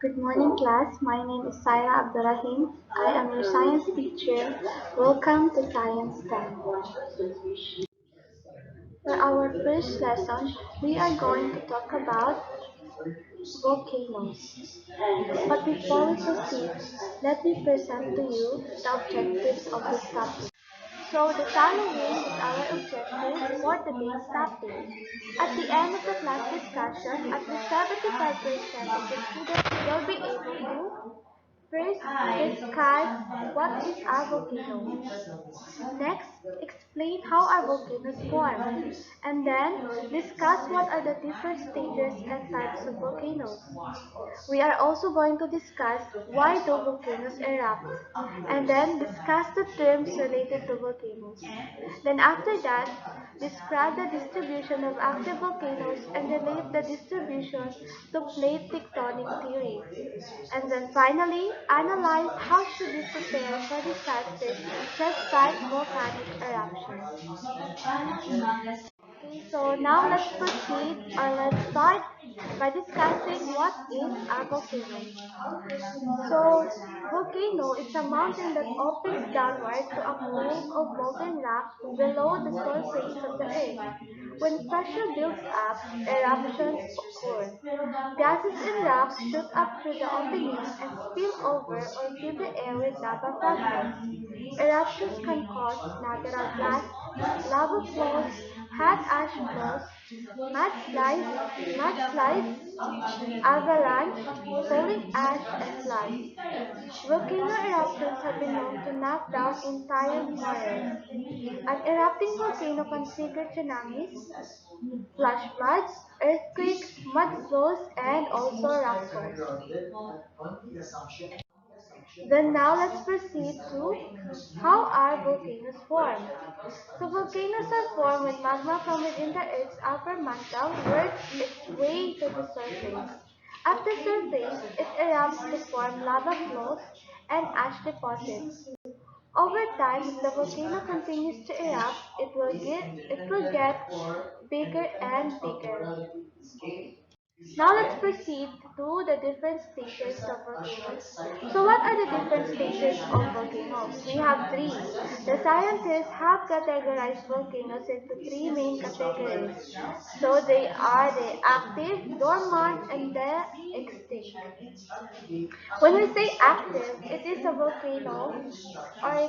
Good morning, class. My name is Saira Abdurrahim. I am your science teacher. Welcome to Science 10. For our first lesson, we are going to talk about volcanoes. But before we proceed, let me present to you the objectives of this topic. So the following is our objective for today's topic. At the end of the class discussion, at least 75% of the students will be able to first, discuss what is a volcano. Next, explain how our volcanoes form. And then, discuss what are the different stages and types of volcanoes. We are also going to discuss why do volcanoes erupt. And then, discuss the terms related to volcanoes. Then after that, describe the distribution of active volcanoes and relate the distribution to plate tectonic theory. And then finally, analyze how should we prepare for disasters just like volcanic eruptions. Okay, so now let's proceed or let's start by discussing what is a volcano. So, volcano is a mountain that opens downward to a plume of molten rock below the surface of the earth. When pressure builds up, eruptions occur. Gases and rocks shoot up through the opening and spill over or fill the air with lava fragments. Eruptions can cause natural gas, lava flows, hot ash flows, mudslides, avalanche, falling ash, and floods. Volcano eruptions have been known to knock down entire forests. An erupting volcano can trigger tsunamis, flash floods, earthquakes, mudflows, and also rockfalls. Then now let's proceed to how are volcanoes formed. So volcanoes are formed when magma from within the Earth's upper mantle works its way to the surface. At the surface, it erupts to form lava flows and ash deposits. Over time, as the volcano continues to erupt, it will get bigger and bigger. Now let's proceed to the different stages of volcanoes. So what are the different stages of volcanoes? We have three. The scientists have categorized volcanoes into three main categories. So they are the active, dormant, and the extinct. When we say active, it is a volcano or a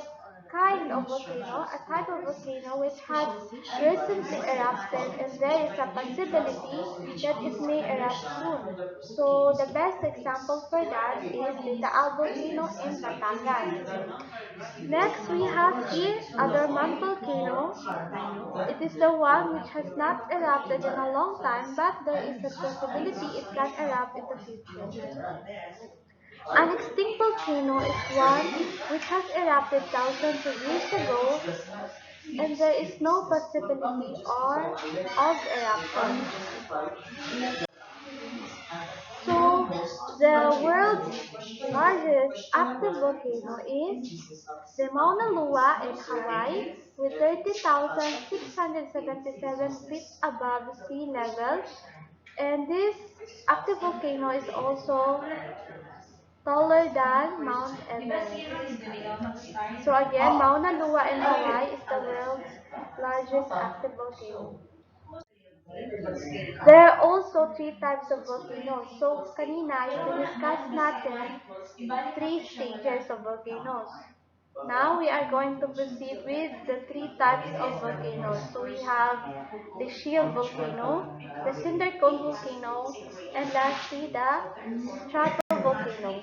kind of volcano, a type of volcano which has recently erupted and there is a possibility that it may erupt soon. So the best example for that is the Taal volcano in Batangas. Next we have here a dormant volcano. It is the one which has not erupted in a long time but there is a possibility it can erupt in the future. An extinct volcano is one which has erupted thousands of years ago and there is no possibility or of eruption. So the world's largest active volcano is the Mauna Loa in Hawaii with 30,677 feet above sea level, and this active volcano is also taller than Mount Everest. So again, Mauna Loa in Hawaii is the world's largest active volcano. There are also three types of volcanoes. So kanina, discuss natin three stages of volcanoes. Now we are going to proceed with the three types of volcanoes. So we have the shield volcano, the cinder cone volcano, and lastly the stratovolcano.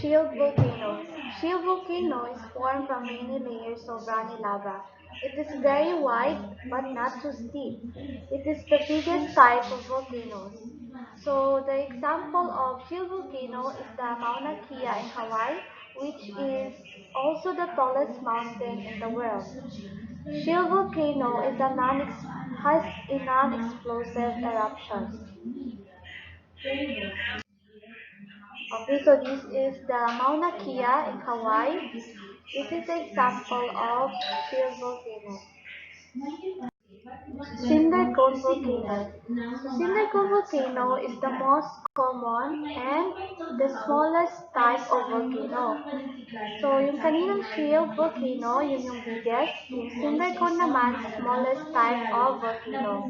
Shield volcano. Shield volcano is formed from many layers of runny lava. It is very wide but not too steep. It is the biggest type of volcanoes. So the example of shield volcano is the Mauna Kea in Hawaii, which is also the tallest mountain in the world. Shield volcano has a non-explosive eruption. Okay, so this is the Mauna Kea in Hawaii. This is an example of shield volcano. Cinder cone volcano. So cinder cone volcano is the most common and the smallest type of volcano. So yung kaninang shield volcano, yun yung biggest. Yung cinder cone naman, smallest type of volcano.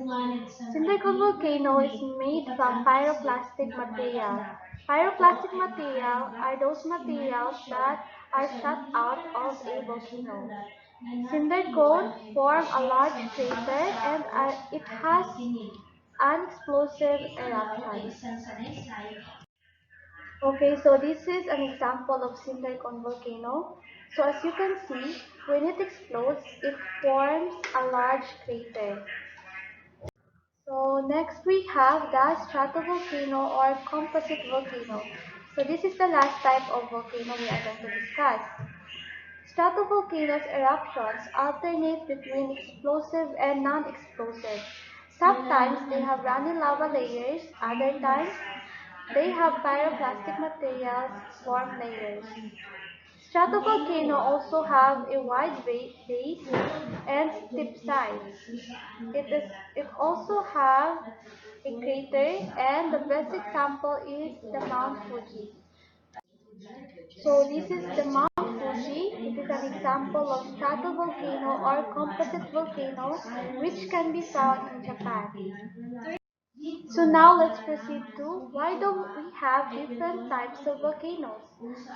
Cinder cone volcano is made from pyroclastic material. Pyroclastic material are those materials that are shot out of a volcano. Cinder cone form a large crater and it has an explosive eruption. Okay, so this is an example of cinder cone volcano. So as you can see, when it explodes, it forms a large crater. So next we have the stratovolcano or composite volcano. So this is the last type of volcano we are going to discuss. Stratovolcanoes eruptions alternate between explosive and non-explosive. Sometimes they have running lava layers, other times they have pyroclastic materials form layers. Stratovolcano also have a wide base and steep sides. It also have a crater and the best example is the Mount Fuji. So this is the Mount Fuji. It is an example of stratovolcano or composite volcano which can be found in Japan. So now let's proceed to why do we have different types of volcanoes?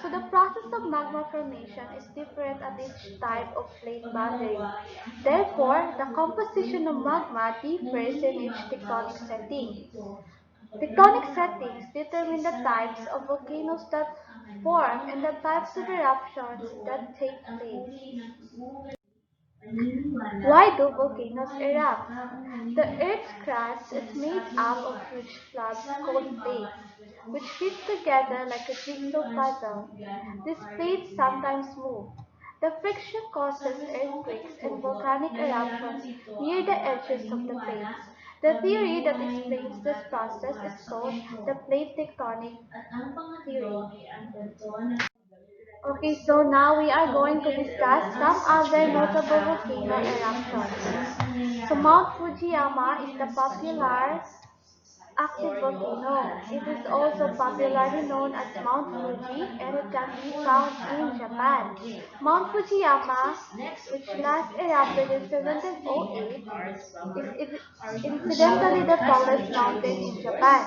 So the process of magma formation is different at each type of plate boundary. Therefore, the composition of magma differs in each tectonic setting. Tectonic settings determine the types of volcanoes that form and the types of eruptions that take place. Why do volcanoes erupt? The Earth's crust is made up of huge slabs called plates, which fit together like a jigsaw puzzle. These plates sometimes move. The friction causes earthquakes and volcanic eruptions near the edges of the plates. The theory that explains this process is called the plate tectonic theory. Okay, so now we are going to discuss some other notable volcano eruptions. So Mount Fujiyama is the popular active volcano. It is also popularly known as Mount Fuji and it can be found in Japan. Mount Fujiyama, which last erupted in 1708, is incidentally the tallest mountain in Japan.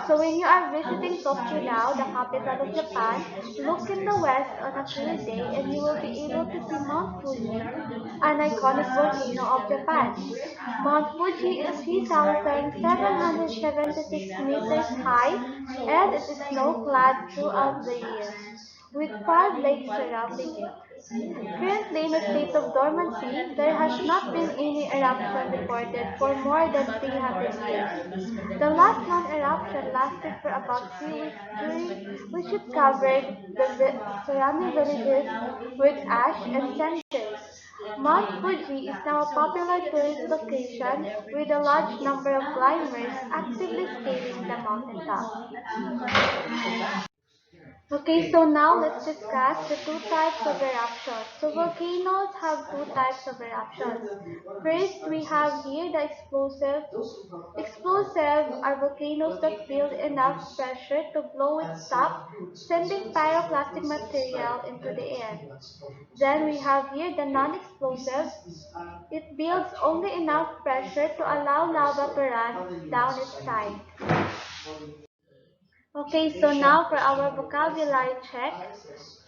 So when you are visiting Tokyo now, the capital of Japan, look in the west on a clear day and you will be able to see Mount Fuji, an iconic volcano of Japan. Mount Fuji is 3,776 meters high and it is snow-clad throughout the year, with 5 lakes surrounding it. Currently in a state of dormancy, there has not been any eruption reported for more than 300 years. The last known eruption lasted for about 3 weeks during which it covered the surrounding villages with ash and cinders. Mount Fuji is now a popular tourist location with a large number of climbers actively scaling the mountaintop. Okay, so now let's discuss the two types of eruptions. So volcanoes have two types of eruptions. First, we have here the explosive. Explosive are volcanoes that build enough pressure to blow its top, sending pyroclastic material into the air. Then we have here the non-explosive. It builds only enough pressure to allow lava to run down its side. Okay, so now for our vocabulary check.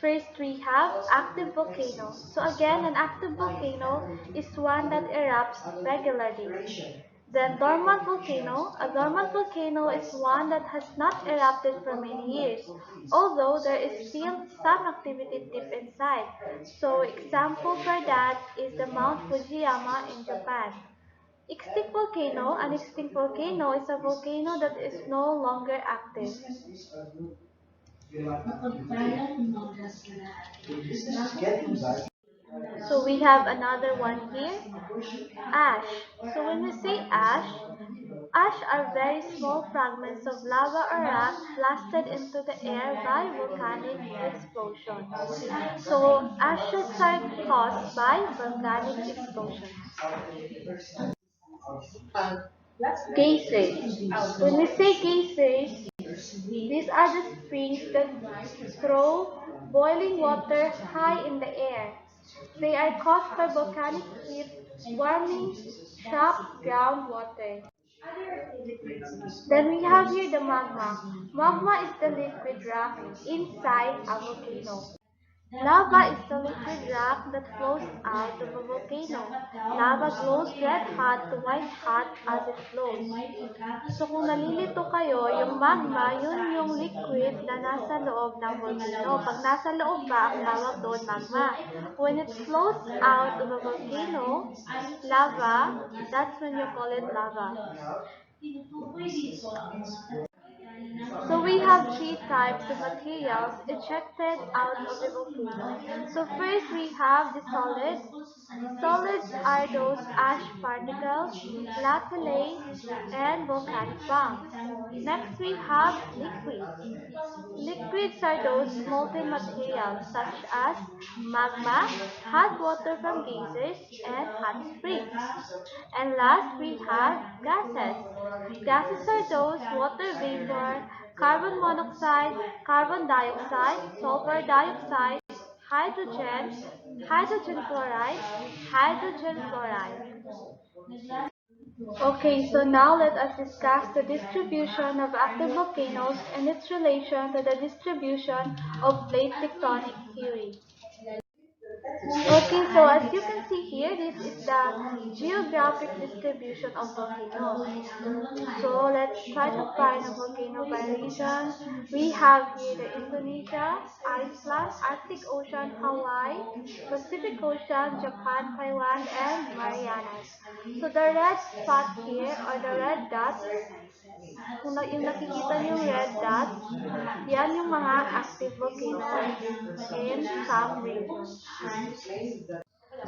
First, we have active volcano. So again, an active volcano is one that erupts regularly. Then dormant volcano. A dormant volcano is one that has not erupted for many years, although there is still some activity deep inside. So example for that is the Mount Fujiyama in Japan. Extinct volcano. An extinct volcano is a volcano that is no longer active. So we have another one here, ash. So when we say ash are very small fragments of lava or rock blasted into the air by volcanic explosions. So ashes are caused by volcanic explosions. Geysers. When we say geysers, these are the springs that throw boiling water high in the air. They are caused by volcanic heat warming trapped groundwater. Then we have here the magma. Magma is the liquid rock inside a volcano. Lava is the liquid rock that flows out of a volcano. Lava glows red hot to white hot as it flows. So kung nalilito kayo, yung magma, yun yung liquid na nasa loob ng volcano. Pag nasa loob pa, ang tawag doon magma. When it flows out of a volcano, lava, that's when you call it lava. So we have three types of materials ejected out of the volcano. So first we have the solids. Solids are those ash particles, latellae, and volcanic bombs. Next we have liquids. Liquids are those molten materials such as magma, hot water from geysers, and hot springs. And last we have gases. Gases are those water vapor, carbon monoxide, carbon dioxide, sulfur dioxide, hydrogen, hydrogen chloride, hydrogen fluoride. Okay, so now let us discuss the distribution of active volcanoes and its relation to the distribution of plate tectonic theory. Okay, so as you can see here, this is the geographic distribution of volcanoes. So let's try to find a volcano by region. We have here the Indonesia, Iceland, Arctic Ocean, Hawaii, Pacific Ocean, Japan, Taiwan, and Marianas. So the red spot here, or the red dots, kung yung nakikita niyo yung red dots, yan yung mga active volcanoes in some regions.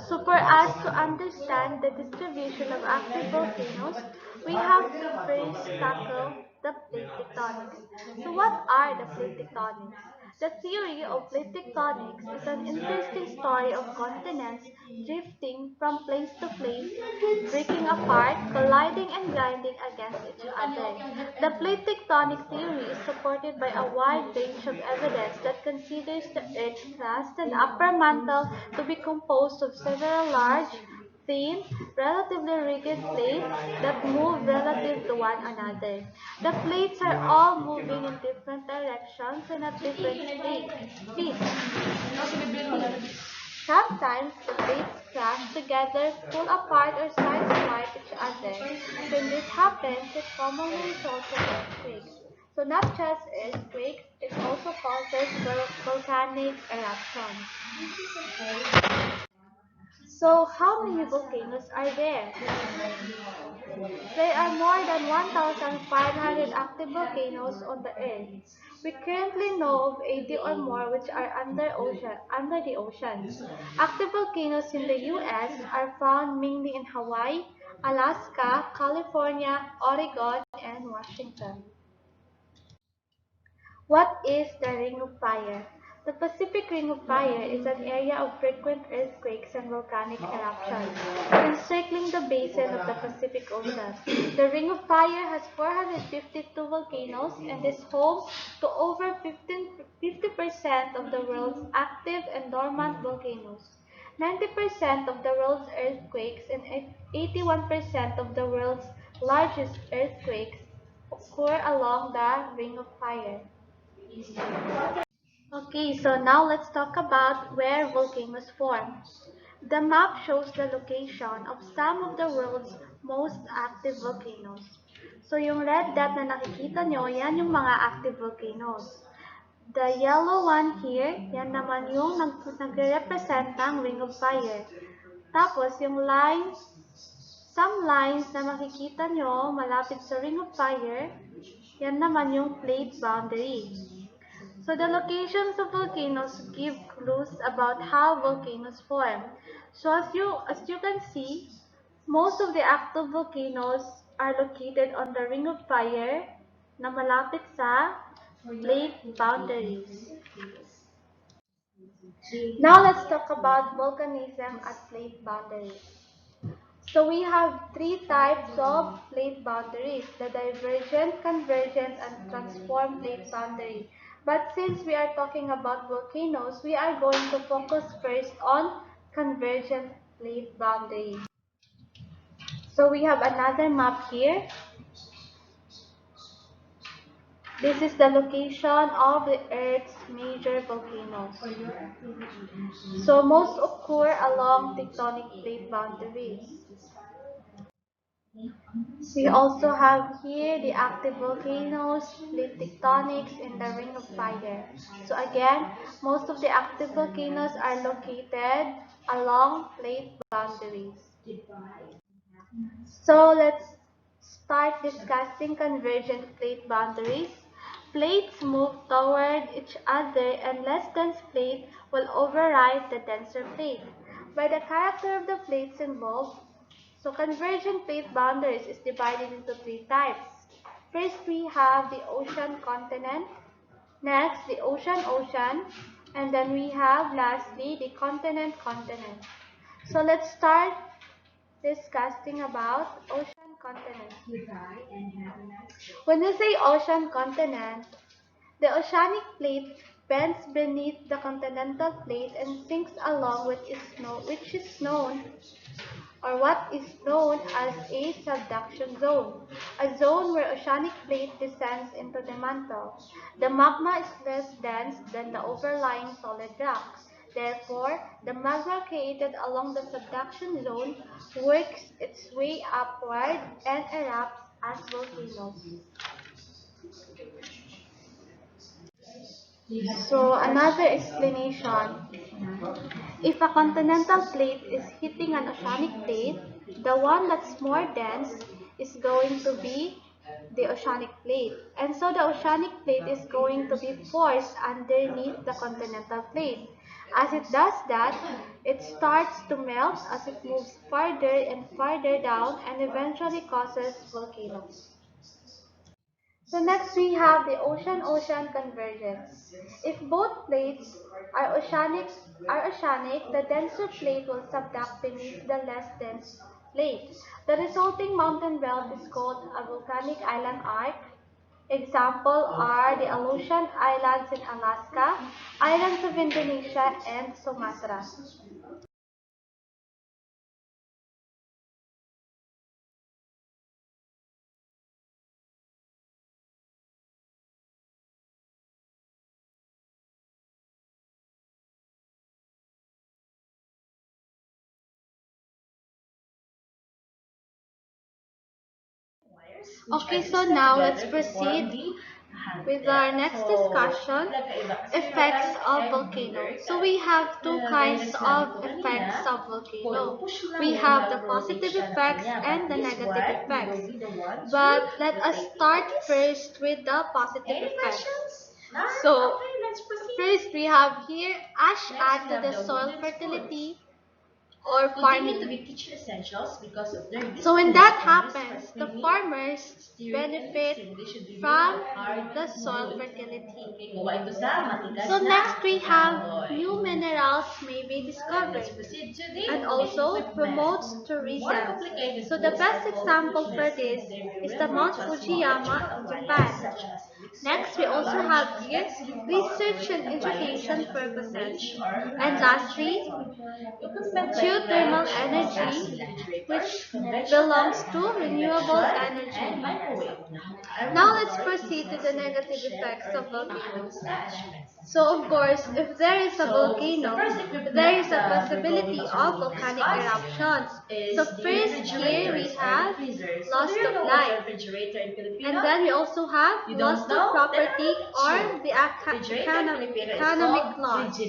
So for us to understand the distribution of active volcanoes, we have to first tackle the plate tectonics. So what are the plate tectonics? The theory of plate tectonics is an interesting story of continents drifting from place to place, breaking apart, colliding and grinding against each other. The plate tectonic theory is supported by a wide range of evidence that considers the Earth's crust and upper mantle to be composed of several large, thin, relatively rigid plates that move relative to one another. The plates are all moving in different directions and at different speeds. Sometimes the plates crash together, pull apart or sideswipe each other. When this happens, it commonly results in earthquakes. So not just earthquakes, it also causes volcanic eruptions. So how many volcanoes are there? There are more than 1,500 active volcanoes on the Earth. We currently know of 80 or more which are under the ocean. Active volcanoes in the US are found mainly in Hawaii, Alaska, California, Oregon, and Washington. What is the Ring of Fire? The Pacific Ring of Fire is an area of frequent earthquakes and volcanic eruptions, encircling the basin of the Pacific Ocean. The Ring of Fire has 452 volcanoes and is home to over 50% of the world's active and dormant volcanoes. 90% of the world's earthquakes and 81% of the world's largest earthquakes occur along the Ring of Fire. Okay, so now let's talk about where volcanoes form. The map shows the location of some of the world's most active volcanoes. So yung red dot na nakikita nyo, yan yung mga active volcanoes. The yellow one here, yan naman yung nagre-represent ng Ring of Fire. Tapos yung lines, some lines na makikita nyo malapit sa Ring of Fire, yan naman yung plate boundary. So the locations of volcanoes give clues about how volcanoes form. So as you can see, most of the active volcanoes are located on the Ring of Fire na malapit sa plate boundaries. Now let's talk about volcanism at plate boundaries. So we have three types of plate boundaries: the divergent, convergent, and transform plate boundary. But since we are talking about volcanoes, we are going to focus first on convergent plate boundary. So we have another map here. This is the location of the Earth's major volcanoes. So most occur along tectonic plate boundaries. We also have here the active volcanoes, plate tectonics, in the Ring of Fire. So again, most of the active volcanoes are located along plate boundaries. So let's start discussing convergent plate boundaries. Plates move toward each other and less dense plate will override the denser plate. By the character of the plates involved, so convergent plate boundaries is divided into three types. First, we have the ocean-continent. Next, the ocean-ocean. And then we have, lastly, the continent-continent. So let's start discussing about ocean continent. When we say ocean continent, the oceanic plate bends beneath the continental plate and sinks along which is known or what is known as a subduction zone, a zone where oceanic plate descends into the mantle. The magma is less dense than the overlying solid rock. Therefore, the magma created along the subduction zone works its way upward and erupts as volcanoes. So another explanation. If a continental plate is hitting an oceanic plate, the one that's more dense is going to be the oceanic plate. And so the oceanic plate is going to be forced underneath the continental plate. As it does that, it starts to melt as it moves farther and farther down and eventually causes volcanoes. So next we have the ocean-ocean convergence. If both plates are oceanic, the denser plate will subduct beneath the less dense plate. The resulting mountain belt is called a volcanic island arc. Example are the Aleutian Islands in Alaska, islands of Indonesia, and Sumatra. Okay, so now let's proceed with our next discussion, effects of volcano. So we have two kinds of effects of volcano. We have the positive effects and the negative effects. But let us start first with the positive effects. So first we have here ash add to the soil fertility or farming. So when that happens, the farmers benefit from the soil fertility. So next we have new minerals may be discovered and also it promotes tourism. So the best example for this is the Mount Fujiyama in Japan. Next, we also have here research and education purposes. And lastly, geothermal energy, which belongs to renewable energy. Now let's proceed to the negative effects of volcanoes. So of course, if there is a volcano, there is a possibility of volcanic eruptions. So first here we have loss of life. And then we also have loss of property or the economic loss.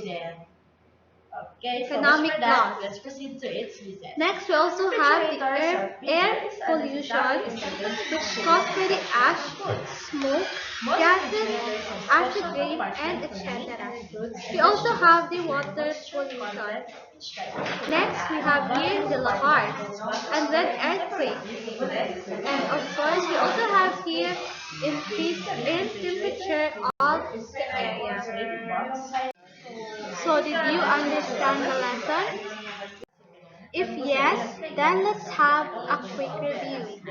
Economic loss. Let's proceed to its reasons. Next, we also have the air pollution, which caused by the ash, smoke, gases, acid rain, and etc. We also have the water pollution. Next, we have here the lahars, and then earthquakes. And of course, we also have here increase in temperature of the area. So did you understand the lesson? If yes, then let's have a quick review.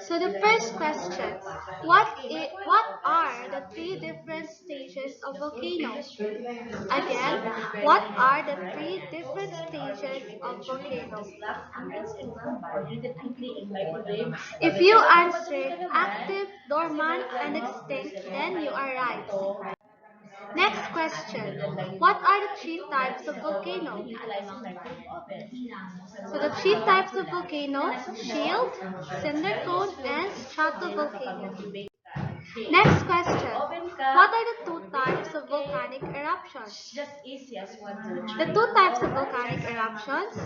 So the first question, what are the three different stages of volcanoes? Again, what are the three different stages of volcanoes? If you answered active, dormant, and extinct, then you are right. Next question, what are the three types of volcanoes? So the three types of volcanoes, shield, cinder cone, and stratovolcano. Next question, what are the two types of volcanic eruptions? The two types of volcanic eruptions,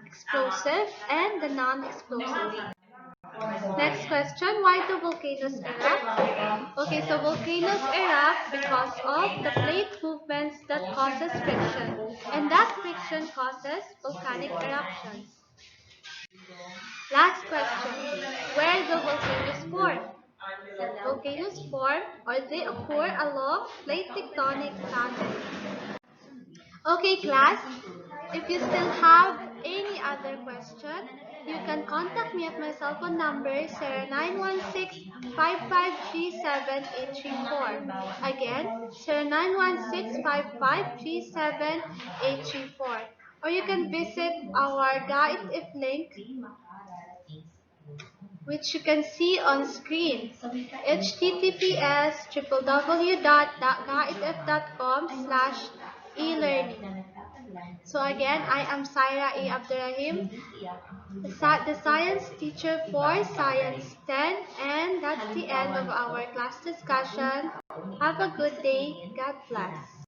explosive and the non-explosive. Next question, why do volcanoes erupt? Okay, so volcanoes erupt because of the plate movements that causes friction, and that friction causes volcanic eruptions. Last question, where do volcanoes form? Volcanoes form or they occur along plate tectonic patterns. Okay, class, if you still have any other question, you can contact me at my cell phone number 0916-5537834. Again, 0916-5537834. Or you can visit our GAITF link, which you can see on screen. https://www.gaitf.com/elearning. So again, I am Saira A. Abdurrahim, the science teacher for Science 10, and that's the end of our class discussion. Have a good day. God bless.